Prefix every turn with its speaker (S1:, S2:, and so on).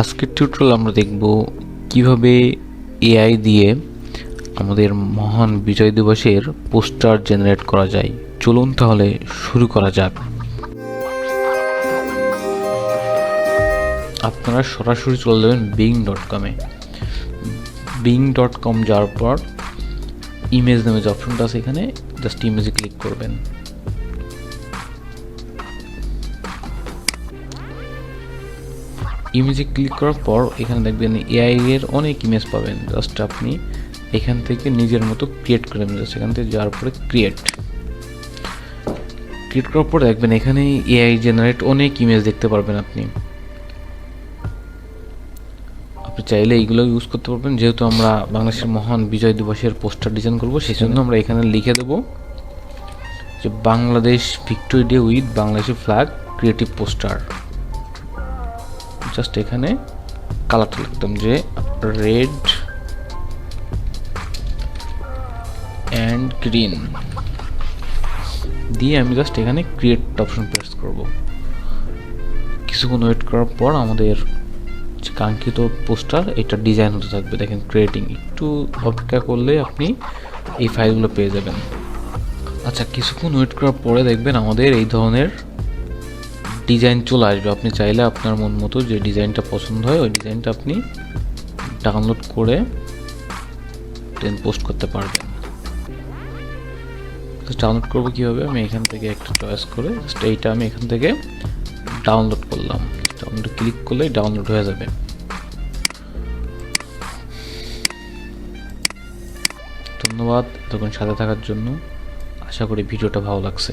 S1: আজকের টিউটোরিয়াল আমরা দেখব কিভাবে এআই দিয়ে আমাদের মহান বিজয় দিবসের পোস্টার জেনারেট করা যায়। চলুন তাহলে শুরু করা যাক। আপনারা সরাসরি চলে যাবেন bing.com-এ। bing.com যাওয়ার পর ইমেজ নামে যে অপশনটা আছে এখানে জাস্ট ইমেজে ক্লিক করবেন। ইমেজে ক্লিক করার পর এখানে দেখবেন এআই এর অনেক ইমেজ পাবেন। জাস্ট আপনি এখান থেকে নিজের মতো ক্রিয়েট করে নেবেন। জাস্ট এখান থেকে যাওয়ার পরে ক্রিয়েট করার পর দেখবেন এখানে এআই জেনারেট অনেক ইমেজ দেখতে পারবেন। আপনি চাইলে এইগুলো ইউজ করতে পারবেন। যেহেতু আমরা বাংলাদেশের মহান বিজয় দিবসের পোস্টার ডিজাইন করব, সেই জন্য আমরা এখানে লিখে দেব যে Bangladesh victory day with Bangladeshi flag creative poster. Just এখানে কালারটা লিখতাম যে রেড অ্যান্ড গ্রিন দিয়ে আমি জাস্ট এখানে ক্রিয়েট অপশন প্রেস করব। কিছুক্ষণ ওয়েট করার পর আমাদের যে কাঙ্ক্ষিত পোস্টার এটা ডিজাইন হতে থাকবে। দেখেন ক্রিয়েটিং, একটু অপেক্ষা করলে আপনি এই ফাইলগুলো পেয়ে যাবেন। আচ্ছা, কিছুক্ষণ ওয়েট করার পরে দেখবেন আমাদের এই ধরনের ডিজাইন চলে আসবে। আপনি চাইলে আপনার মন মতো যে ডিজাইনটা পছন্দ হয় ওই ডিজাইনটা আপনি ডাউনলোড করে দেন পোস্ট করতে পারবেন। ডাউনলোড করবো কীভাবে, আমি এখান থেকে একটা চয়েস করে জাস্ট এইটা আমি এখান থেকে ডাউনলোড করলাম। ডাউনলোড ক্লিক করলেই ডাউনলোড হয়ে যাবে। ধন্যবাদ এতক্ষণ সাথে থাকার জন্য। আশা করি ভিডিওটা ভালো লাগছে।